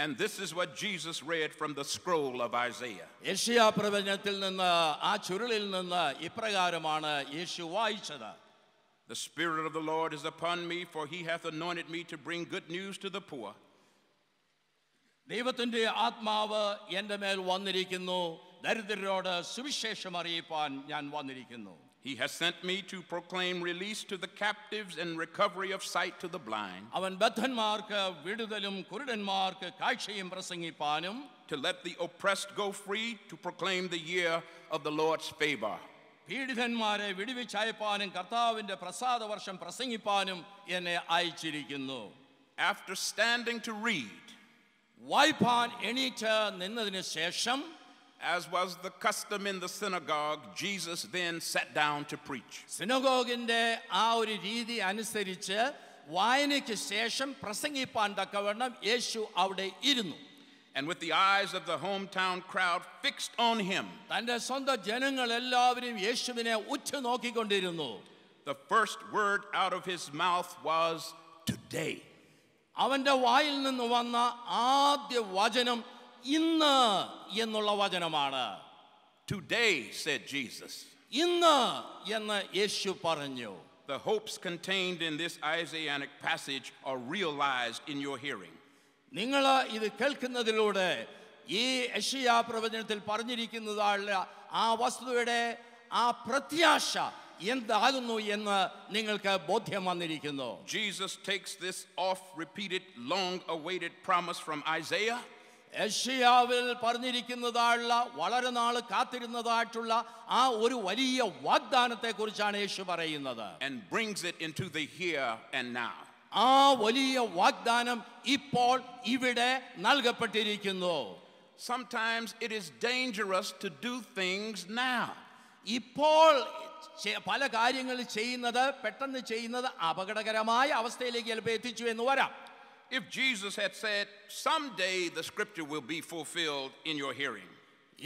And this is what Jesus read from the scroll of Isaiah. യെശയ്യാ പ്രവചനത്തിൽ നിന്ന് ആ ചുരുളിൽ നിന്ന് ഇപ്രകാരമാണ് യേശു വായിച്ചത്. The Spirit of the Lord is upon me, for he hath anointed me to bring good news to the poor. ദൈവത്തിന്റെ ആത്മാവ് എൻ്റെ മേൽ വന്നിരിക്കുന്നു, ദരിദ്രരോട് സുവിശേഷം അറിയിപ്പാൻ ഞാൻ വന്നിരിക്കുന്നു. He has sent me to proclaim release to the captives and recovery of sight to the blind. അവൻ ബദ്ധന്മാർക്ക് വിടുതലും കുരുടന്മാർക്ക് കാഴ്ചയും പ്രസംഗിപ്പാനും, to let the oppressed go free, to proclaim the year of the Lord's favor. പീഡിതന്മാരെ വിടുവിച്ചയപ്പാനും കർത്താവിന്റെ പ്രസാദ വർഷം പ്രസംഗിപ്പാനും എന്നെ അയച്ചിരിക്കുന്നു. After standing to read, വായിപ്പാൻ എണീറ്റ് നിന്നതിന് ശേഷം, as was the custom in the synagogue, Jesus then sat down to preach. സിനഗോഗിന്റെ ആ ഒരു രീതി അനുസരിച്ച് വായനയ്ക്ക് ശേഷം പ്രസംഗിപ്പാൻ തക്കവണ്ണം യേശു അവിടെ ഇരുന്നു. And with the eyes of the hometown crowd fixed on him, തന്റെ സ്വന്തം ജനങ്ങൾ എല്ലാവരും യേശുവിനെ ഉറ്റുനോക്കിക്കൊണ്ടിരുന്നു. the first word out of his mouth was today. അവന്റെ വായിൽ നിന്ന് വന്ന ആദ്യ വചനം ഇന്ന് എന്നുള്ള വചനമാണ്. Today, said Jesus. ഇന്ന് എന്ന് യേശു പറഞ്ഞു. The hopes contained in this Isaianic passage are realized in your hearing. നിങ്ങൾ ഇത് കേൾക്കുന്നതിലൂടെ ഈ യെശയ്യാ പ്രവചനത്തിൽ പറഞ്ഞിരിക്കുന്നതായുള്ള ആ വസ്തുതയുടെ ആ പ്രത്യാശ എന്താകുന്നു എന്ന് നിങ്ങൾക്ക് ബോധ്യം വന്നിരിക്കുന്നു. Jesus takes this oft-repeated, long-awaited promise from Isaiah. യെശയ്യാവിൽ പറഞ്ഞിരിക്കുന്നതായുള്ള വളരെ നാൾ കാത്തിരുന്നതായിട്ടുള്ള ആ ഒരു വലിയ വാഗ്ദാനത്തെ കുറിച്ചാണ് യേശു പറയുന്നത്. And brings it into the here and now. ആ വലിയ വാഗ്ദാനം ഇപ്പോൾ ഇവിടെ നൽകപ്പെട്ടിരിക്കുന്നു. Sometimes it is dangerous to do things now. ഇപ്പോൾ പല കാര്യങ്ങൾ ചെയ്യുന്നത് പെട്ടെന്ന് ചെയ്യുന്നത് അപകടകരമായ അവസ്ഥയിലേക്ക് ചിലപ്പോൾ എത്തിച്ചു എന്ന് വരാം. If Jesus had said, someday the scripture will be fulfilled in your hearing.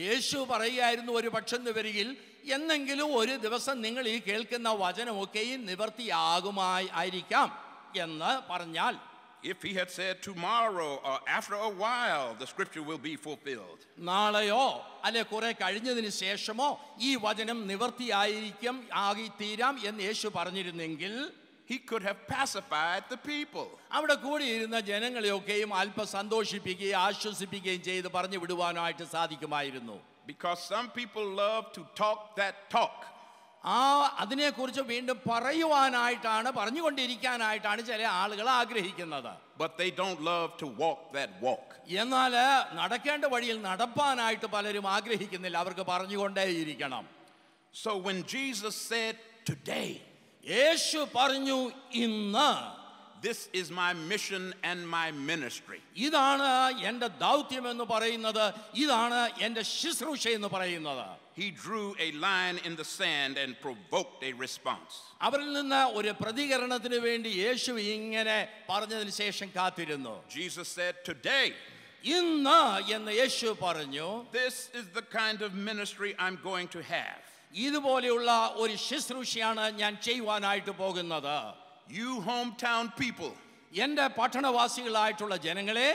യേശു പറയുകയായിരുന്നു, ഒരു പക്ഷം വരികിൽ എന്നെങ്കിലും ഒരു ദിവസം നിങ്ങൾ ഈ കേൾക്കുന്ന വചനമൊക്കെയും നിവർത്തിയാകുമായിരിക്കാം എന്ന് പറഞ്ഞാൽ, if he had said tomorrow or after a while the scripture will be fulfilled, നാളെയോ അല്ലെ കുറെ കഴിഞ്ഞതിന് ശേഷമോ ഈ വചനം നിവർത്തിയായിരിക്കും ആകിത്തീരാം എന്ന് യേശു പറഞ്ഞിരുന്നെങ്കിൽ, he could have pacified the people. അവിടെ കൂടിയിരുന്ന ജനങ്ങളെയൊക്കെയും അല്പം സന്തോഷിപ്പിക്കുകയും ആശ്വസിപ്പിക്കുകയും ചെയ്ത് പറഞ്ഞു വിടുവാനായിട്ട് സാധിക്കുമായിരുന്നു. Because some people love to talk that talk. ആ അതിനെക്കുറിച്ച് വീണ്ടും പറയുവാനായിട്ടാണ്, പറഞ്ഞുകൊണ്ടിരിക്കാനായിട്ടാണ് ചില ആളുകൾ ആഗ്രഹിക്കുന്നത്. But they don't love to walk that walk. എന്നാൽ നടക്കേണ്ട വഴിയിൽ നടപ്പാനായിട്ട് പലരും ആഗ്രഹിക്കുന്നില്ല, അവർക്ക് പറഞ്ഞുകൊണ്ടേയിരിക്കണം. So when Jesus said today, യേശു പറഞ്ഞു ഇന്ന്, this is my mission and my ministry. ഇതാണ് എൻ്റെ ദൗത്യം എന്ന് പറയുന്നത്, ഇതാണ് എൻ്റെ ശുശ്രൂഷ എന്ന് പറയുന്നത്. He drew a line in the sand and provoked a response. അവരിൽ നിന്ന് ഒരു പ്രതികരണത്തിന് വേണ്ടി യേശു ഇങ്ങനെ പറഞ്ഞതിന് ശേഷം കാത്തിരുന്നു. Jesus said today, ഇന്ന് എന്ന് യേശു പറഞ്ഞു, this is the kind of ministry I'm going to have. ഇതുപോലെയുള്ള ഒരു ശുശ്രൂഷയാണ് ഞാൻ ചെയ്യുവാനായിട്ട് പോകുന്നത്. You hometown people എൻ്റെ പട്ടണവാസികളായിട്ടുള്ള ജനങ്ങളെ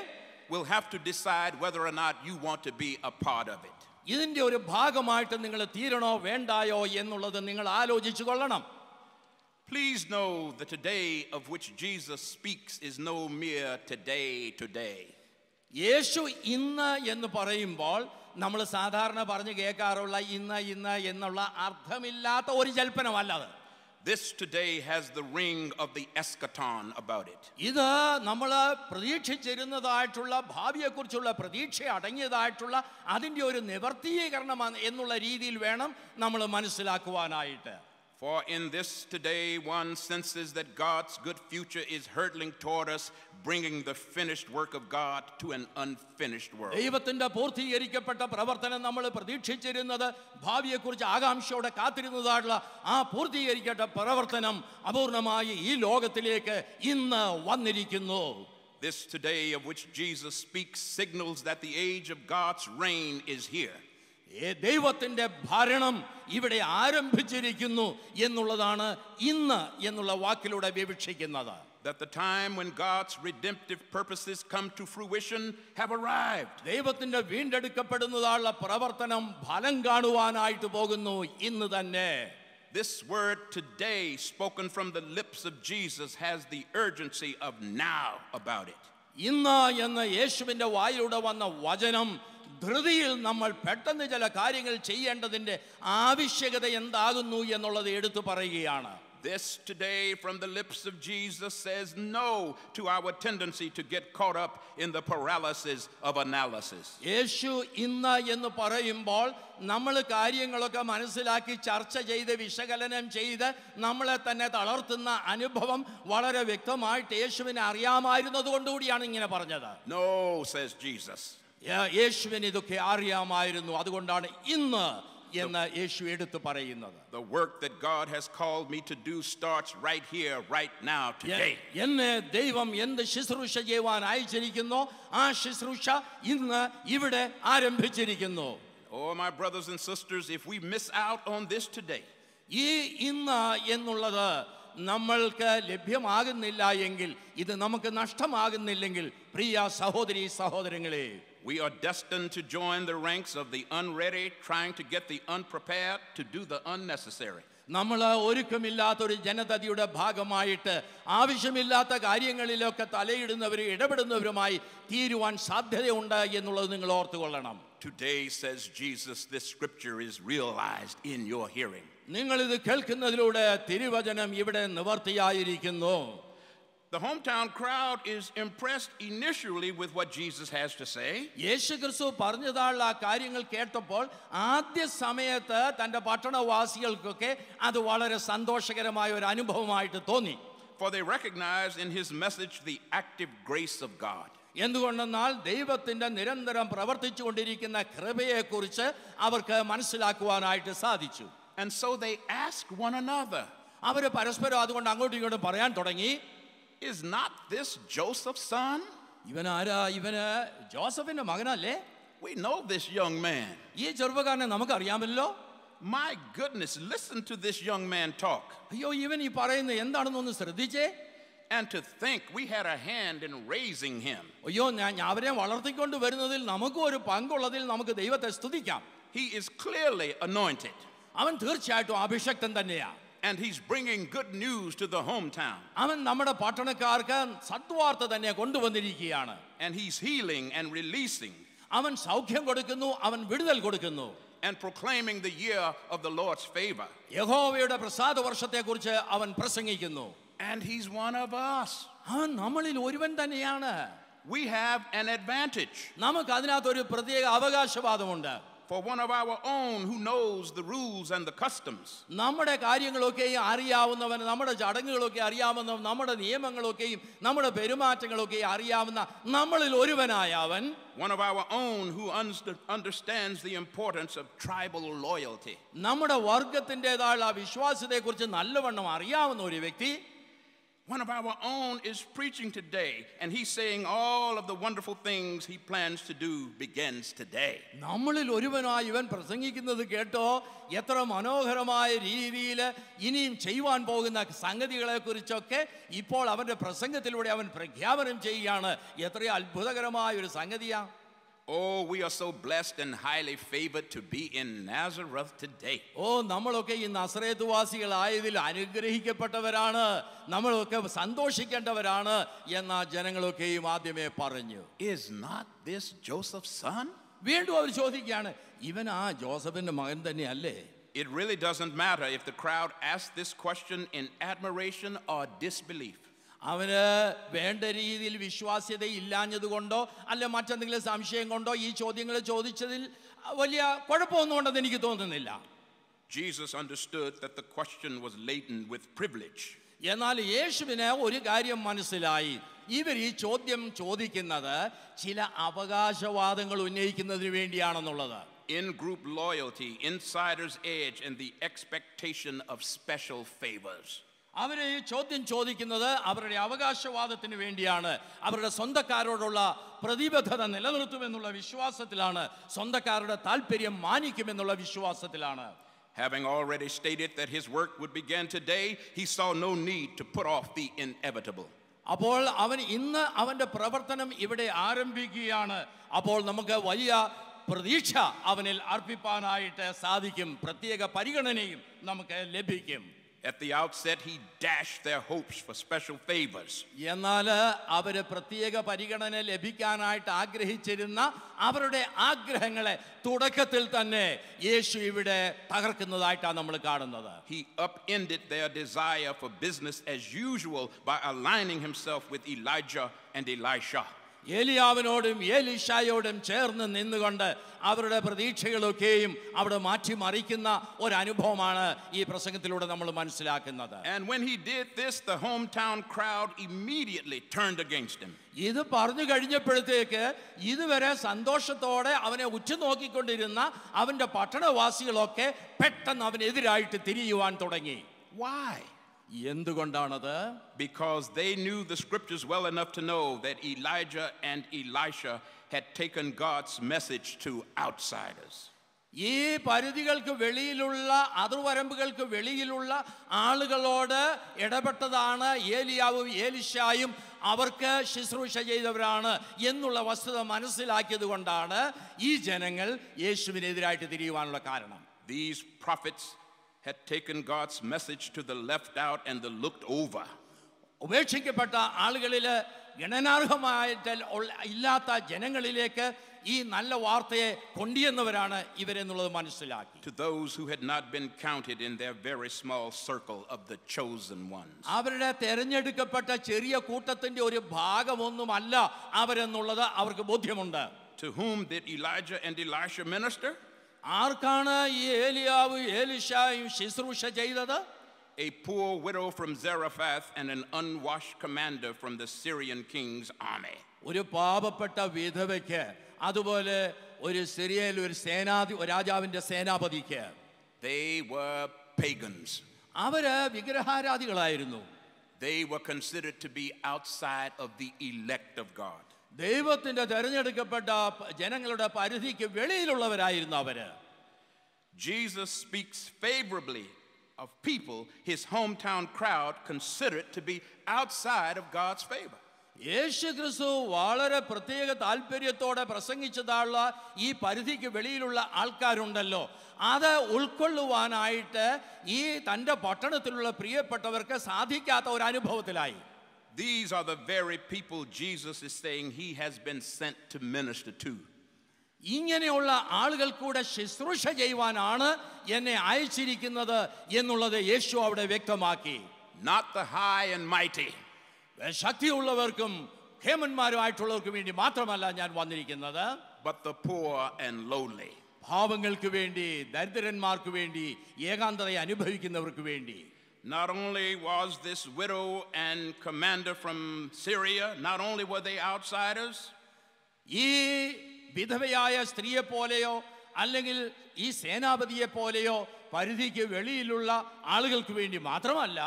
will have to decide whether or not you want to be a part of it. ഇതിന്റെ ഒരു ഭാഗമായിട്ട് നിങ്ങൾ തീരണോ വേണ്ടായോ എന്നുള്ളത് നിങ്ങൾ ആലോചിച്ചു കൊള്ളണം. Please know that today of which Jesus speaks is no mere today. യേശു ഇന്ന് എന്ന് പറയുമ്പോൾ നമ്മൾ സാധാരണ പറഞ്ഞു കേൾക്കാറുള്ള ഇന്ന് എന്നുള്ള അർത്ഥമില്ലാത്ത ഒരു ജൽപ്പനമല്ലത്. This today has the ring of the eschaton about it. ഇത് നമ്മൾ പ്രതീക്ഷിച്ചിരുന്നതായിട്ടുള്ള ഭാവിയെക്കുറിച്ചുള്ള പ്രതീക്ഷ അടങ്ങിയതായിട്ടുള്ള അതിൻ്റെ ഒരു നിവർത്തീകരണം എന്നുള്ള രീതിയിൽ വേണം നമ്മൾ മനസ്സിലാക്കുവാനായിട്ട്. For in this today one senses that God's good future is hurtling toward us, bringing the finished work of God to an unfinished world. ദൈവത്തിന്റെ പൂർത്തീകരിക്കപ്പെട്ട പ്രവർത്തനം നമ്മൾ പ്രതീക്ഷിച്ചിരുന്നത്, ഭാവിയെക്കുറിച്ച് ആകാംക്ഷയോടെ കാത്തിരുന്നതായിട്ടുള്ള ആ പൂർത്തീകരിക്കപ്പെട്ട പ്രവർത്തനം അപൂർണമായി ഈ ലോകത്തിലേക്ക് ഇന്ന് വന്നിരിക്കുന്നു. This today of which Jesus speaks signals that the age of God's reign is here. ദൈവത്തിന്റെ ഭരണം ഇവിടെ ആരംഭിച്ചിരിക്കുന്നു എന്നുള്ളതാണ് ഇന്ന് എന്നുള്ള വാക്കിലൂടെ വിവക്ഷിക്കുന്നത്. that the time when God's redemptive purposes come to fruition have arrived. ദൈവത്തിന്റെ വീണ്ടെടുക്കപ്പെടുന്നതായുള്ള പ്രവർത്തനം ഫലം കാണുവാനായിട്ട് പോകുന്നു ഇന്ന് തന്നെ. This word today, spoken from the lips of Jesus, has the urgency of now about it. ഇന്ന് എന്ന് യേശുവിന്റെ വായിലൂടെ വന്ന വചനം ധൃതിയിൽ നമ്മൾ പെട്ടെന്ന് ചില കാര്യങ്ങൾ ചെയ്യേണ്ടതിന്റെ ആവശ്യകത എന്താകുന്നു എന്നുള്ളത് എടുത്തു പറയുകയാണ്. This today from the lips of Jesus says no to our tendency to get caught up in the paralysis of analysis. യേശു ഇന്ന് എന്ന് പറയുമ്പോൾ നമ്മൾ കാര്യങ്ങളൊക്കെ മനസ്സിലാക്കി ചർച്ച ചെയ്ത് വിശകലനം ചെയ്ത് നമ്മളെ തന്നെ തളർത്തുന്ന അനുഭവം വളരെ വ്യക്തമായിട്ട് യേശുവിനെ അറിയാമായിരുന്നതുകൊണ്ടുകൂടിയാണ് ഇങ്ങനെ പറഞ്ഞത്. No, says Jesus. യേശുവിന് ഇതൊക്കെ അറിയാമായിരുന്നു, അതുകൊണ്ടാണ് ഇന്ന് എന്ന് യേശു എടുത്തു പറയുന്നത്. The work that God has called me to do starts right here, right now, today. എന്നെ ദൈവം എന്ത് ശുശ്രൂഷ ചെയ്യുവാൻ അയച്ചിരിക്കുന്നു ആ ശുശ്രൂഷ ഇന്ന് ഇവിടെ ആരംഭിച്ചിരിക്കുന്നു. Oh, my brothers and sisters, if we miss out on this today, ഈ ഇന്ന് എന്നുള്ളത് നമ്മൾക്ക് ലഭ്യമാകുന്നില്ല എങ്കിൽ, ഇത് നമുക്ക് നഷ്ടമാകുന്നില്ലെങ്കിൽ, പ്രിയ സഹോദരീ സഹോദരങ്ങളെ, we are destined to join the ranks of the unready, trying to get the unprepared to do the unnecessary. നമ്മൾ ഒരുക്കമില്ലാത്തൊരു ജനതയുടെ ഭാഗമായിട്ട് ആവശ്യമില്ലാത്ത കാര്യങ്ങളിലൊക്കെ തലയിടുന്നവരും ഇടപെടുന്നവരുമായി തീരുവാൻ സാധ്യതയുണ്ട് എന്നുള്ളത് നിങ്ങൾ ഓർത്തുകൊള്ളണം. Today, says Jesus, this scripture is realized in your hearing. നിങ്ങൾ ഇത് കേൾക്കുന്നതിലൂടെ തിരുവചനം ഇവിടെ നിവർത്തിയായിരിക്കുന്നു. The hometown crowd is impressed initially with what Jesus has to say. യേശുക്രിസ്തു പറഞ്ഞതായുള്ള ആ കാര്യങ്ങൾ കേട്ടപ്പോൾ ആദ്യ സമയത്ത് തന്റെ പട്ടണവാസികൾക്കൊക്കെ അത് വളരെ സന്തോഷകരമായ ഒരു അനുഭവമായിട്ട് തോന്നി. For they recognize in his message the active grace of God. എന്തുകൊണ്ടെന്നാൽ ദൈവത്തിന്റെ നിരന്തരം പ്രവർത്തിച്ചുകൊണ്ടിരിക്കുന്ന കൃപയെക്കുറിച്ച് അവർക്ക് മനസ്സിലാക്കുവാനായിട്ട് സാധിച്ചു. And so they ask one another, അവർ പരസ്പരം അതുകൊണ്ട് അങ്ങോട്ടും ഇങ്ങോട്ടും പറയാൻ തുടങ്ങി, is not this Joseph's son? ഇവനാരാ? ഇവന് ജോസഫിന്റെ മകനല്ലേ? We know this young man. ഈ ചെറുപ്പക്കാരനെ നമുക്കറിയാമല്ലോ. My goodness, listen to this young man talk. അയ്യോ, ഇവൻ ഈ പറയുന്നത് എന്താണെന്നൊന്ന് ശ്രദ്ധിച്ചേ. And to think we had a hand in raising him. അയ്യോ, ഞാൻ അവരെ വളർത്തിക്കൊണ്ട് വരുന്നതിൽ നമുക്കും ഒരു പങ്കുള്ളതിൽ നമുക്ക് ദൈവത്തെ സ്തുതിക്കാം. He is clearly anointed. അവൻ തീർച്ചയായിട്ടും അഭിഷക്തൻ തന്നെയാ. And he's bringing good news to the hometown. അവൻ നമ്മുടെ പട്ടണക്കാർക്ക് സദ്വാർത്ത തന്നെ കൊണ്ടുവന്നിരിക്കുകയാണ്. And he's healing and releasing. അവൻ സൗഖ്യം കൊടുക്കുന്നു, അവൻ വിടുതൽ കൊടുക്കുന്നു. And proclaiming the year of the Lord's favor. യഹോവയുടെ പ്രസാദ വർഷത്തെക്കുറിച്ച് അവൻ പ്രസംഗിക്കുന്നു. And he's one of us. അവൻ നമ്മളിൽ ഒരുവൻ തന്നെയാണ്. We have an advantage. നമുക്ക് അതിനകത്തൊരു പ്രത്യേക അവകാശവാദമുണ്ട്. For one of our own who knows the rules and the customs. നമ്മുടെ കാര്യങ്ങളൊക്കെയും അറിയാവുന്നവൻ, നമ്മുടെ ചടങ്ങുകളൊക്കെ അറിയാവുന്നവൻ, നമ്മുടെ നിയമങ്ങളൊക്കെയും നമ്മുടെ പെരുമാറ്റങ്ങളൊക്കെയും അറിയാവുന്ന നമ്മളിൽ ഒരുവനായ അവൻ, one of our own who understands the importance of tribal loyalty. നമ്മുടെ വർഗത്തിൻ്റെതായുള്ള വിശ്വാസ്യതയെക്കുറിച്ച് നല്ലവണ്ണം അറിയാവുന്ന ഒരു വ്യക്തി, one of our own is preaching today, and he's saying all of the wonderful things he plans to do begins today. നമ്മളിൽ ഒരുവനായി ഇവൻ പ്രസംഗിക്കുന്നത് കേട്ടോ, എത്ര മനോഹരമായ രീതിയിൽ ഇനിയും ചെയ്യുവാൻ പോകുന്ന സംഗതികളെ കുറിച്ചൊക്കെ ഇപ്പോൾ അവന്റെ പ്രസംഗത്തിലൂടെ അവൻ പ്രഖ്യാപനം ചെയ്യുകയാണ്. എത്ര അത്ഭുതകരമായ ഒരു സംഗതിയാ. Oh, we are so blessed and highly favored to be in Nazareth today. നമ്മളൊക്കെ ഈ നസറേത്ത് വാസികളായതിൽ അനുഗ്രഹിക്കപ്പെട്ടവരാണ്, നമ്മളൊക്കെ സന്തോഷിക്കേണ്ടവരാണ് എന്ന ജനങ്ങളൊക്കെയും ആദ്യമേ പറഞ്ഞു. Is not this Joseph's son? വീണ്ടും അവർ ചോദിക്കുകയാണ്, ഇവൻ ആ ജോസഫിന്റെ മകൻ തന്നെയല്ലേ? It really doesn't matter if the crowd asks this question in admiration or disbelief. അവന് വേണ്ട രീതിയിൽ വിശ്വാസ്യത ഇല്ലാഞ്ഞതുകൊണ്ടോ അല്ല മറ്റെന്തെങ്കിലും സംശയം കൊണ്ടോ ഈ ചോദ്യങ്ങൾ ചോദിച്ചതിൽ വലിയ കുഴപ്പമൊന്നും ഉണ്ടെന്ന് എനിക്ക് തോന്നുന്നില്ല. Jesus understood that the question was laden with privilege. എന്നാൽ യേശുവിന് ഒരു കാര്യം മനസ്സിലായി, ഇവർ ഈ ചോദ്യം ചോദിക്കുന്നത് ചില അവകാശവാദങ്ങൾ ഉന്നയിക്കുന്നതിന് വേണ്ടിയാണെന്നുള്ളത്. In-group loyalty, insider's edge, and the expectation of special favors. അവരെ ഈ ചോദ്യം ചോദിക്കുന്നത് അവരുടെ അവകാശവാദത്തിന് വേണ്ടിയാണ്, അവരുടെ സ്വന്തക്കാരോടുള്ള പ്രതിബദ്ധത നിലനിർത്തുമെന്നുള്ള വിശ്വാസത്തിലാണ്, സ്വന്തക്കാരുടെ താല്പര്യം മാനിക്കുമെന്നുള്ള വിശ്വാസത്തിലാണ്. Having already stated that his work would begin today, he saw no need to put off the inevitable. അപ്പോൾ അവൻ ഇന്ന് അവന്റെ പ്രവർത്തനം ഇവിടെ ആരംഭിക്കുകയാണ്. അപ്പോൾ നമുക്ക് വലിയ പ്രതീക്ഷ അവനിൽ അർപ്പിപ്പാനായിട്ട് സാധിക്കും. പ്രത്യേക പരിഗണനയും നമുക്ക് ലഭിക്കും. At the outset, he dashed their hopes for special favors. എന്നാൽ അവര് പ്രത്യേക പരിഗണന ലഭിക്കാനായിട്ട് ആഗ്രഹിച്ചിരുന്ന അവരുടെ ആഗ്രഹങ്ങളെ തുടക്കത്തിൽ തന്നെ യേശു ഇവിടെ തകർക്കുന്നതായിട്ടാണ് നമ്മൾ കാണുന്നത്. He upended their desire for business as usual by aligning himself with Elijah and Elisha. ഏലിയാവിനോടും ഏലീശായോടും ചേർന്ന് നിന്നുകൊണ്ട് അവരുടെ പ്രതീക്ഷകളൊക്കെയും അവിടെ മാറ്റിമറിക്കുന്ന ഒരു അനുഭവമാണ് ഈ പ്രസംഗത്തിലൂടെ നമ്മൾ മനസ്സിലാക്കുന്നത്. And when he did this, the hometown crowd immediately turned against him. ഇത് പറഞ്ഞു കഴിഞ്ഞപ്പോഴത്തേക്ക് ഇതുവരെ സന്തോഷത്തോടെ അവനെ ഉറ്റുനോക്കിക്കൊണ്ടിരുന്ന അവന്റെ പട്ടണവാസികളൊക്കെ പെട്ടെന്ന് അവനെതിരായിട്ട് തിരിയുവാൻ തുടങ്ങി. Why? എന്തുകൊണ്ടാണത്? Because they knew the scriptures well enough to know that Elijah and Elisha had taken God's message to outsiders. ഈ പരിധികൾക്ക് വെളിയിലുള്ള അതിർവരമ്പുകൾക്ക് വെളിയിലുള്ള ആളുകളോട് ഇടപെട്ടതാണ് ഏലിയാവും ഏലിശായും. അവർക്ക് ശുശ്രൂഷ ചെയ്തവരാണ് എന്നുള്ള വസ്തുത മനസ്സിലാക്കിയത് കൊണ്ടാണ് ഈ ജനങ്ങൾ യേശുവിനെതിരായിട്ട് തിരിയുവാനുള്ള കാരണം. These prophets had taken God's message to the left out and the looked over. ഉപേക്ഷിക്കപ്പെട്ട ആളുകളിൽ ഗണനാർഹമായിട്ട് ഇല്ലാത്ത ജനങ്ങളിലേക്ക് ഈ നല്ല വാർത്തയെ കൊണ്ടുവന്നവരാണ് ഇവരെന്നുള്ളത് മനസ്സിലാക്കി. To those who had not been counted in their very small circle of the chosen ones. അവരുടെ തെരഞ്ഞെടുക്കപ്പെട്ട ചെറിയ കൂട്ടത്തിന്റെ ഒരു ഭാഗമൊന്നുമല്ല അവരെന്നുള്ളത് അവർക്ക് ബോധ്യമുണ്ട്. To whom did Elijah and Elisha minister? ആർക്കാണ് ഈ ഏലിയാവും ഏലിശായും ശുശ്രൂഷ ചെയ്തത്? A poor widow from Zarephath and an unwashed commander from the Syrian king's army. ഒരു പാപപ്പെട്ട വിധവയ്ക്ക്, അതുപോലെ ഒരു സിറിയയിൽ ഒരു രാജാവിന്റെ സേനാപതിക്ക്. They were pagans. അവര് വിഗ്രഹാരാധികളായിരുന്നു. They were considered to be outside of the elect of God. ദൈവത്തിന്റെ തെരഞ്ഞെടുക്കപ്പെട്ട ജനങ്ങളുടെ പരിധിക്ക് വെളിയിലുള്ളവരായിരുന്നു അവര്. Jesus speaks favorably of people his hometown crowd considered to be outside of God's favor. യേശു ക്രിസ്തു വളരെ പ്രത്യേക താല്പര്യത്തോടെ പ്രസംഗിച്ചതായുള്ള ഈ പരിധിക്ക് വെളിയിലുള്ള ആൾക്കാരുണ്ടല്ലോ, അത് ഉൾക്കൊള്ളുവാനായിട്ട് ഈ തൻ്റെ പട്ടണത്തിലുള്ള പ്രിയപ്പെട്ടവർക്ക് സാധിക്കാത്ത ഒരു അനുഭവത്തിലായി. These are the very people Jesus is saying he has been sent to minister to. ഇങ്ങനെയുള്ള ആളുകൾ കൂടെ ശുശ്രൂഷ ചെയ്യുവാനാണ് എന്നെ അയച്ചിരിക്കുന്നത് എന്നുള്ളത് യേശു അവിടെ വ്യക്തമാക്കി. Not the high and mighty. ശക്തിയുള്ളവർക്കും ഖേമന്മാരുമായിട്ടുള്ളവർക്കും വേണ്ടി മാത്രമല്ല ഞാൻ വന്നിരിക്കുന്നത്, but the poor and lowly. പാവങ്ങൾക്ക് വേണ്ടി, ദരിദ്രന്മാർക്ക് വേണ്ടി, ഏകാന്തതയെ അനുഭവിക്കുന്നവർക്ക് വേണ്ടി. Not only was this widow and commander from Syria, not only were they outsiders, ഈ വിധവയായ സ്ത്രീയെ പോലെയോ അല്ലെങ്കിൽ ഈ സേനാപതിയെ പോലെയോ പരിധിക്ക് വെളിയിലുള്ള ആളുകൾക്ക് വേണ്ടി മാത്രമല്ല,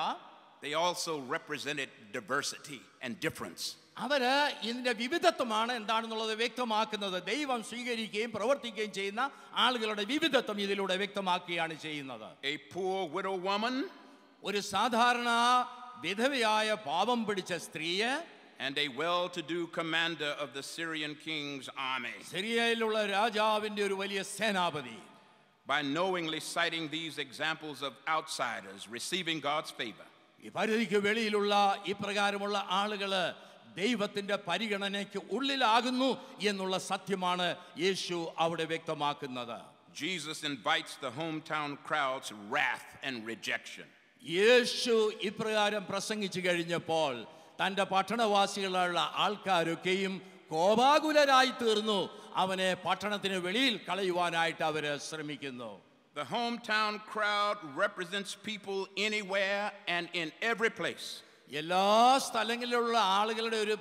they also represented diversity and difference. അവര് ഇതിന്റെ വിവിധത്വമാണ് എന്താണെന്നുള്ളത് വ്യക്തമാക്കുന്നത്. ദൈവം സ്വീകരിക്കുകയും പ്രവർത്തിക്കുകയും ചെയ്യുന്ന ആളുകളുടെ വിവിധത്വം ഇതിലൂടെ വ്യക്തമാക്കുകയാണ് ചെയ്യുന്നത്. A poor widow woman, ഒരു സാധാരണ വിധവയായ പാപം പിടിച്ച സ്ത്രീയെ, and a well-to-do commander of the Syrian king's army. സിറിയയിലുള്ള രാജാവിന്റെ ഒരു വലിയ സേനാപതി. By knowingly citing these examples of outsiders receiving God's favor, ഈ പരിധിക്ക് വെളിയിലുള്ള ഇപ്രകാരമുള്ള ആളുകള് ദൈവത്തിന്റെ പരിഗണനയ്ക്ക് ഉള്ളിലാകുന്നു എന്നുള്ള സത്യമാണ് യേശു അവിടെ വ്യക്തമാക്കുന്നത്. Jesus invites the hometown crowd's wrath and rejection. യേശു ഇപ്രകാരം പ്രസംഗിച്ചു കഴിഞ്ഞപ്പോൾ തൻ്റെ പട്ടണവാസികളുള്ള ആൾക്കാരൊക്കെയും കോപാകുലരായി തീർന്നു. അവനെ പട്ടണത്തിന് വെളിയിൽ കളയുവാനായിട്ട് അവര് ശ്രമിക്കുന്നു. The hometown crowd represents people anywhere and in every place. എല്ലാ സ്ഥലങ്ങളിലുള്ള ആളുകളുടെ ഒരു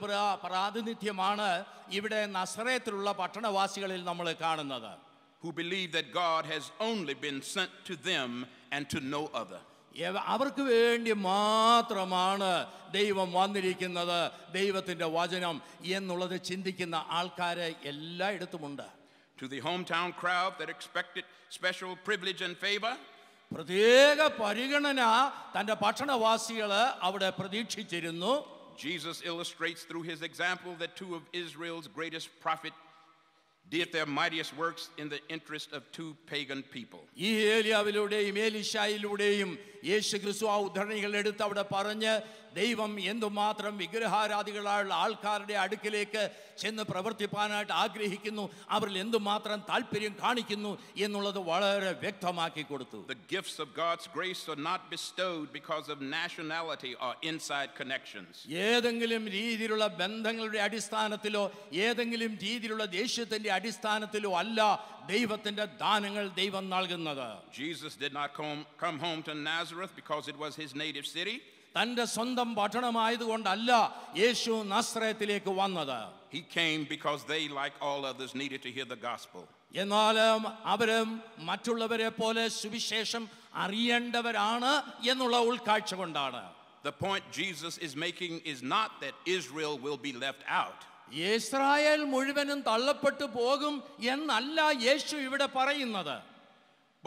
പ്രാതിനിധ്യമാണ് ഇവിടെ നസറേത്തിലുള്ള പട്ടണവാസികളിൽ നമ്മൾ കാണുന്നത്. Who believe that God has only been sent to them and to no other. അവർക്ക് വേണ്ടി മാത്രമാണ് ദൈവം വന്നിരിക്കുന്നത്, ദൈവത്തിന്റെ വചനം എന്നുള്ളത് ചിന്തിക്കുന്ന ആൾക്കാര് എല്ലായിടത്തുമുണ്ട്. To the hometown crowd that expected special privilege and favor, പ്രത്യേക പരിഗണന തന്റെ പട്ടണവാസികള് അവിടെ പ്രതീക്ഷിച്ചിരുന്നു. Jesus illustrates through his example that two of Israel's greatest prophets did their mightiest works in the interest of two pagan people. ഈ ഏലിയാവിലൂടെയും ഏലീശായിലൂടെയും യേശു ക്രിസ്തു ആ ഉദ്ധരണികൾ എടുത്ത് അവിടെ പറഞ്ഞ് ദൈവം എന്തുമാത്രം വിഗ്രഹാരാധികളായുള്ള ആൾക്കാരുടെ അടുക്കിലേക്ക് ചെന്ന് പ്രവർത്തിപ്പാനായിട്ട് ആഗ്രഹിക്കുന്നു, അവരിൽ എന്തുമാത്രം താല്പര്യം കാണിക്കുന്നു എന്നുള്ളത് വളരെ വ്യക്തമാക്കി കൊടുത്തു. The gifts of God's grace are not bestowed because of nationality or inside connections. ഏതെങ്കിലും രീതിയിലുള്ള ബന്ധങ്ങളുടെ അടിസ്ഥാനത്തിലോ ഏതെങ്കിലും രീതിയിലുള്ള ദേശത്തിന്റെ അടിസ്ഥാനത്തിലോ അല്ല ദൈവത്തിന്റെ ദാനങ്ങൾ ദൈവം നൽകുന്നത്. Jesus did not come home to Nazareth because it was his native city. തന്റെ സ്വന്തം പട്ടണമായതുകൊണ്ടല്ല യേശു നസ്രയത്തിലേക്ക് വന്നത്. He came because they, like all others, needed to hear the gospel. എന്നാലും അവരും മറ്റുള്ളവരെ പോലെ സുവിശേഷം അറിയേണ്ടവരാണ് എന്നുള്ള ഉൾക്കാഴ്ച കൊണ്ടാണ്. The point Jesus is making is not that Israel will be left out. Israel മുഴുവനും തള്ളപ്പെട്ടു പോകും എന്നല്ല യേശു ഇവിടെ പറയുന്നത്.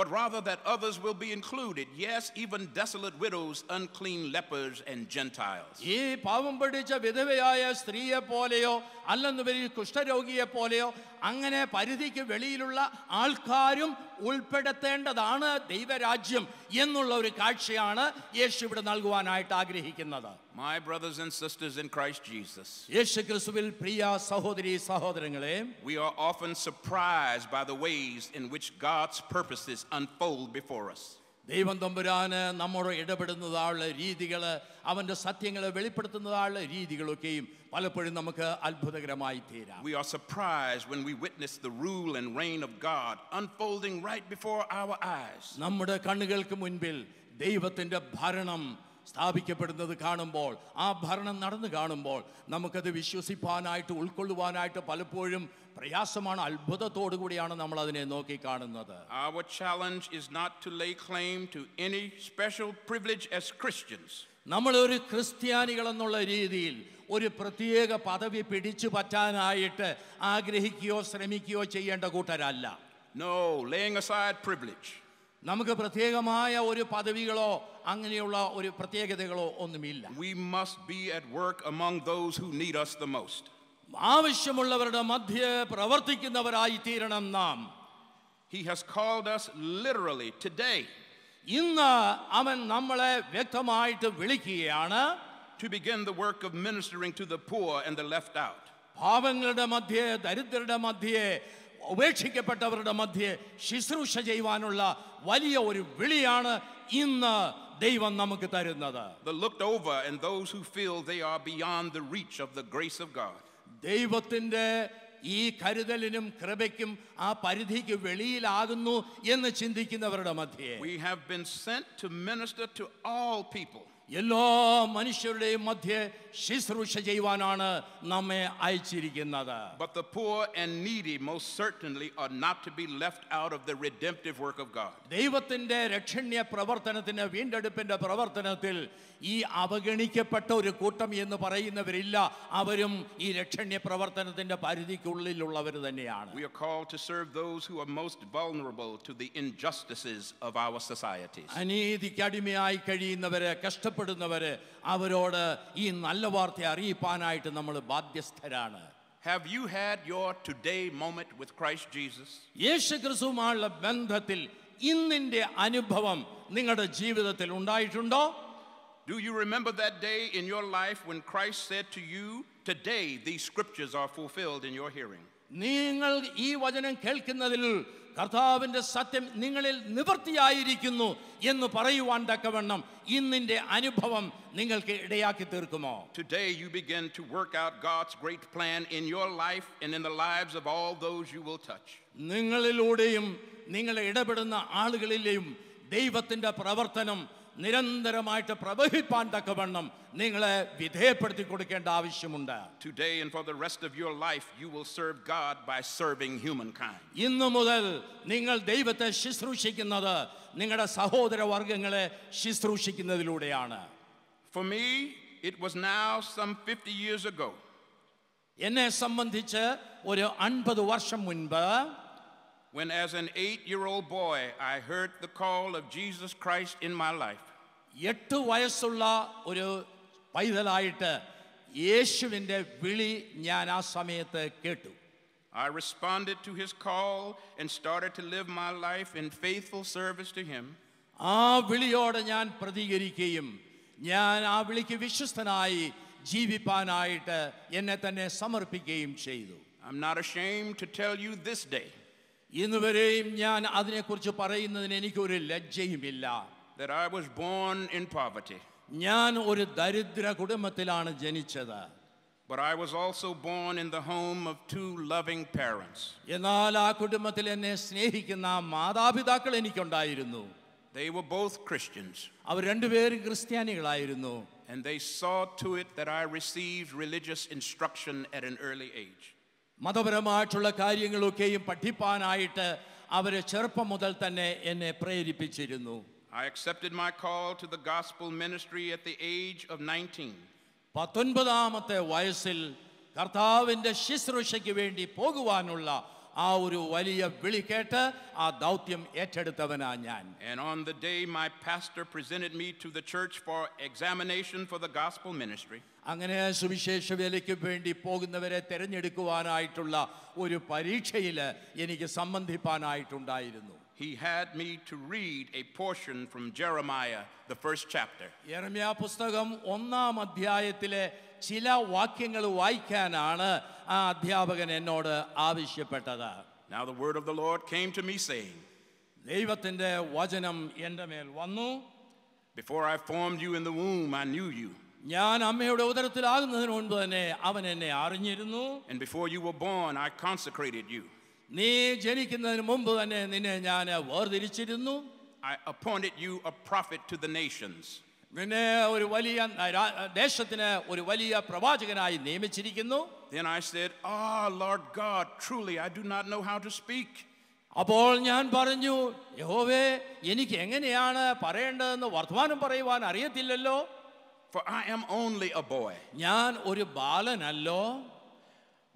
But rather that others will be included. Yes, even desolate widows, unclean lepers, and Gentiles. ഈ പാവം പിടിച്ച വിധവയായ സ്ത്രീയെ പോലെയോ അല്ലെന്നുവരിൽ കുഷ്ഠരോഗിയെ പോലെയോ അങ്ങനെ പരിധിക്ക് വെളിയിലുള്ള ആൾക്കാരും ഉൾപ്പെടുത്തേണ്ടതാണ് ദൈവരാജ്യം എന്നുള്ള ഒരു കാഴ്ചയാണ് യേശു ഇവിടെ നൽകുവാനായിട്ട് ആഗ്രഹിക്കുന്നത്. My brothers and sisters in Christ Jesus, യേശു ക്രിസ്തുവിൽ പ്രിയ സഹോദരീ സഹോദരങ്ങളെ, we are often surprised by the ways in which God's purposes unfold before us. ദൈവം തമ്പുരാന് നമ്മോട് ഇടപെടുന്നതായുള്ള രീതികള്, അവന്റെ സത്യങ്ങളെ വെളിപ്പെടുത്തുന്നതായുള്ള രീതികളൊക്കെയും പലപ്പോഴും നമുക്ക് അത്ഭുതകരമായി തീരാം. We are surprised when we witness the rule and reign of God unfolding right before our eyes. നമ്മുടെ കണ്ണുകൾക്ക് മുൻപിൽ ദൈവത്തിന്റെ ഭരണം സ്ഥാപിക്കപ്പെടുന്നത് കാണുമ്പോൾ, ആ ഭരണം നടന്നു കാണുമ്പോൾ നമുക്കത് വിശ്വസിപ്പാനായിട്ട് ഉൾക്കൊള്ളുവാനായിട്ട് പലപ്പോഴും പ്രയാസമാണ്. അത്ഭുതത്തോടു കൂടിയാണ് നമ്മൾ അതിനെ നോക്കി കാണുന്നത്. Our challenge is not to lay claim to any special privilege as Christians. നമ്മൾ ഒരു ക്രിസ്ത്യാനികൾ എന്നുള്ള രീതിയിൽ ഒരു പ്രത്യേക പദവി പിടിച്ചു പറ്റാനായിട്ട് ആഗ്രഹിക്കുകയോ ശ്രമിക്കുകയോ ചെയ്യേണ്ട കൂട്ടരല്ല. No, laying aside privilege. നമുക്ക് പ്രത്യേകമായ ഒരു പദവികളോ അങ്ങനെയുള്ള ഒരു പ്രത്യേകതകളോ ഒന്നുമില്ല. We must be at work among those who need us the most. ആവശ്യമുള്ളവരുടെ മധ്യേ പ്രവർത്തിക്കുന്നവരായി തീരണം നാം. He has called us literally today. ഇന്ന് അവൻ നമ്മളെ വ്യക്തമായിട്ട് വിളിക്കുകയാണ്. To begin the work of ministering to the poor and the left out. പാവങ്ങളുടെ മധ്യേ, ദരിദ്രരുടെ മധ്യേ, ഉപേക്ഷിക്കപ്പെട്ടവരുടെ മധ്യേ ശുശ്രൂഷ ചെയ്യുവാനുള്ള വലിയ ഒരു വിളിയാണ് ഇന്ന് ദൈവം നമുക്ക് തരുന്നത്. The looked over and those who feel they are beyond the reach of the grace of God. ദൈവത്തിന്റെ ഈ കരുതലിനും കൃപയ്ക്കും ആ പരിധിക്ക് വെളിയിലാകുന്നു എന്ന് ചിന്തിക്കുന്നവരുടെ മധ്യേ We have been sent to minister to all people. എല്ലാ മനുഷ്യരുടെയും മധ്യേ ശുശ്രൂഷ ചെയ്യുവാനാണ് നമ്മെ അയച്ചിരിക്കുന്നത്. But the poor and needy most certainly are not to be left out of the redemptive work of God. ദൈവത്തിന്റെ രക്ഷണ്യ പ്രവർത്തനത്തിന്, വീണ്ടെടുപ്പിന്റെ പ്രവർത്തനത്തിൽ ഈ അവഗണിക്കപ്പെട്ട ഒരു കൂട്ടം എന്ന് പറയുന്നവരില്ല. അവരും ഈ രക്ഷണ്യ പ്രവർത്തനത്തിന്റെ പരിധിക്കുള്ളിലുള്ളവർ തന്നെയാണ്. We are called to serve those who are most vulnerable to the injustices of our societies. അനീതിക്ക് അടിമയായി കഴിയുന്നവര്, കഷ്ടപ്പെടുന്നവര്, അവരോട് ഈ നല്ല വാർത്ത അറിയിപ്പാനായിട്ട് നമ്മൾ ബാധ്യസ്ഥരാണ്. Have you had your today moment with Christ Jesus? യേശു ക്രിസ്തുവുമായുള്ള ബന്ധത്തിൽ ഇന്നിന്റെ അനുഭവം നിങ്ങളുടെ ജീവിതത്തിൽ ഉണ്ടായിട്ടുണ്ടോ? Do you remember that day in your life when Christ said to you, "Today these scriptures are fulfilled in your hearing"? നിങ്ങൾ ഈ വചനം കേൾക്കുന്നതിൽ കർത്താവിന്റെ സത്യം നിങ്ങളിൽ നിവൃത്തിയായിരിക്കുന്നു എന്ന് പറയുവാൻ തക്കവണ്ണം ഇന്നിന്റെ അനുഭവം നിങ്ങൾക്ക് ഇടയാക്കി തീർക്കുമോ? Today you begin to work out God's great plan in your life and in the lives of all those you will touch. നിങ്ങളിലൂടെയും നിങ്ങൾ ഇടപെടുന്ന ആളുകളിലെയും ദൈവത്തിന്റെ പ്രവർത്തനം നിരന്തരമായിട്ട് പ്രവഹിപ്പാൻ തക്കവണ്ണം നിങ്ങളെ വിധേയപ്പെടുത്തി കൊടുക്കേണ്ട ആവശ്യമുണ്ട്. Today and for the rest of your life you will serve God by serving humankind. ഇന്നു മുതൽ നിങ്ങൾ ദൈവത്തെ ശുശ്രൂഷിക്കുന്നത് നിങ്ങളുടെ സഹോദരവർഗ്ഗങ്ങളെ ശുശ്രൂഷിക്കുന്നതിലൂടെയാണ്. For me it was now some 50 years ago. എന്നെ സംബന്ധിച്ച് ഒരു 50 വർഷം മുൻപ് when as an 8-year-old boy I heard the call of Jesus Christ in my life. 8 വയസ്സുള്ള ഒരു പൈതലായിട്ട് യേശുവിൻ്റെ വിളി ഞാൻ ആ സമയത്ത് കേട്ടു. I responded to his call and started to live my life in faithful service to him. ആ വിളിയോട് ഞാൻ പ്രതികരിക്കുകയും ഞാൻ ആ വിളിക്ക് വിശ്വസ്തനായി ജീവിപ്പാനായിട്ട് എന്നെ തന്നെ സമർപ്പിക്കുകയും ചെയ്തു. I'm not ashamed to tell you this day ഇന്നുവരെയും ഞാൻ അതിനെക്കുറിച്ച് പറയുന്നതിന് എനിക്കൊരു ലജ്ജയുമില്ല. that I was born in poverty. ഞാൻ ഒരു ദരിദ്ര കുടുംബത്തിലാണ് ജനിച്ചത്. But I was also born in the home of two loving parents. എന്നാൽ ആ കുടുംബത്തിൽ എന്നെ സ്നേഹിക്കുന്ന മാതാപിതാക്കൾ എനിക്കുണ്ടായിരുന്നു. They were both Christians. അവർ രണ്ടുപേരും ക്രിസ്ത്യാനികളായിരുന്നു. And they saw to it that I received religious instruction at an early age. മതപരമായിട്ടുള്ള കാര്യങ്ങളൊക്കെയും പഠിപ്പാനായിട്ട് അവർ ചെറുപ്പം മുതൽ തന്നെ എന്നെ പ്രേരിപ്പിച്ചിരുന്നു. I accepted my call to the gospel ministry at the age of 19. 19-ാമത്തെ വയസ്സിൽ കർത്താവിൻ്റെ ശുശ്രൂഷയ്ക്ക് വേണ്ടി പോകുവാനുള്ള ആ ഒരു വലിയ വിളി കേട്ട് ആ ദൗത്യം ഏറ്റെടുത്തവനാ ഞാൻ. And on the day my pastor presented me to the church for examination for the gospel ministry, അങ്ങനെ സുവിശേഷ വേലയ്ക്ക് വേണ്ടി പോകുന്നവരെ തിരഞ്ഞെടുക്കുവാനായിട്ടുള്ള ഒരു പരീക്ഷയിൽ എനിക്ക് സംബന്ധിപ്പാനായിട്ടുണ്ടായിരുന്നു. he had me to read a portion from Jeremiah, the first chapter. യെരമ്യാ പുസ്തകം 1-ാം അധ്യായത്തിലെ ചില വാക്യങ്ങൾ വായിക്കാനാണ് ആ അധ്യാപകൻ എന്നോട് ആവശ്യപ്പെട്ടത്. Now the word of the Lord came to me saying, ദൈവത്തിന്റെ വചനം എൻ്റെ മേൽ വന്നു. Before I formed you in the womb, I knew you. ഞാൻ അമ്മയുടെ ഉദരത്തിലാകുന്നതിന് മുൻപ് തന്നെ അവൻ എന്നെ അറിഞ്ഞിരുന്നു. And before you were born, I consecrated you. നീ ജനിക്കുന്നതിന് മുമ്പ് തന്നെ നിന്നെ ഞാൻ വേർതിരിച്ചിരുന്നു. I appointed you a prophet to the nations. നിന്നെ ഒരു വലിയ ദേശത്തിന് ഒരു വലിയ പ്രവാചകനായി നിയമിച്ചിരിക്കുന്നു. Then I said, Lord God, truly I do not know how to speak. അപ്പോൾ ഞാൻ പറഞ്ഞു, യഹോവേ, എനിക്ക് എങ്ങനെയാണ് പറയേണ്ടതെന്ന് വർത്തമാനം പറയുവാൻ അറിയത്തില്ലല്ലോ. For I am only a boy. ഞാൻ ഒരു ബാലനല്ലോ.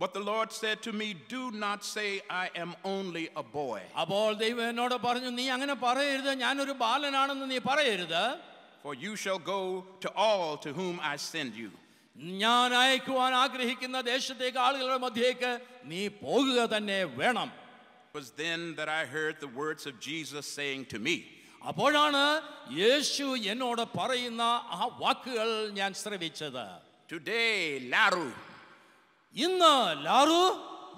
But the Lord said to me, do not say I am only a boy. അപ്പോൾ ദൈവം എന്നോട് പറഞ്ഞു, നീ അങ്ങനെ പറയരുത്, ഞാനൊരു ബാലനാണെന്ന് നീ പറയരുത്. For you shall go to all to whom I send you. ഞാൻ അയക്കുവാൻ ആഗ്രഹിക്കുന്ന ദേശത്തേക്ക് ആളുകളുടെ മധ്യേക്ക് നീ പോകുക തന്നെ വേണം. It was then that I heard the words of Jesus saying to me. അപ്പോഴാണ് യേശു എന്നോട് പറയുന്ന ആ വാക്കുകൾ ഞാൻ ശ്രവിച്ചത്. Today, Laru, ഇന്ന് ലാറു,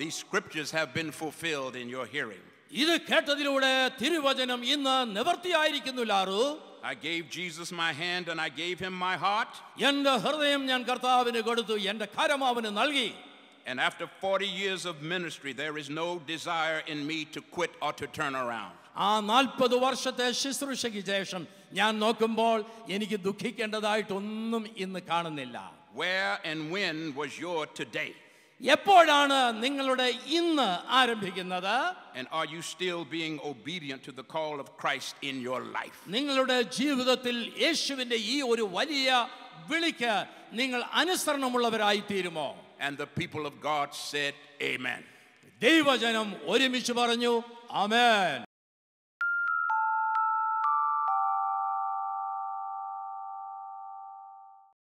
these scriptures have been fulfilled in your hearing. ഇത് കേട്ടതിലൂടെ തിരുവചനം ഇന്ന് നിവൃത്തിയായിരിക്കുന്നു ലാറു. I gave Jesus my hand and I gave him my heart. എൻ്റെ ഹൃദയം ഞാൻ കർത്താവിന് കൊടുത്തു, എൻ്റെ കരം അവന് നൽകി. And after 40 years of ministry, there is no desire in me to quit or to turn around. ആ 40 വർഷത്തെ ശുശ്രൂഷയ്ക്ക് ശേഷം ഞാൻ നോക്കുമ്പോൾ എനിക്ക് ദുഃഖിക്കേണ്ടതായിട്ടൊന്നും ഇന്ന് കാണുന്നില്ല. Where and when was your today? എപ്പോഴാണ് നിങ്ങളുടെ ഇന്ന് ആരംഭിക്കുന്നത്? And are you still being obedient to the call of Christ in your life? നിങ്ങളുടെ ജീവിതത്തിൽ യേശുവിന്റെ ഈ ഒരു വലിയ വിളിക്ക് നിങ്ങൾ അനുസരണമുള്ളവരായി തീരുമോ? And the people of God said, Amen. ദൈവജനം ഒരുമിച്ച് പറഞ്ഞു, ആമേൻ.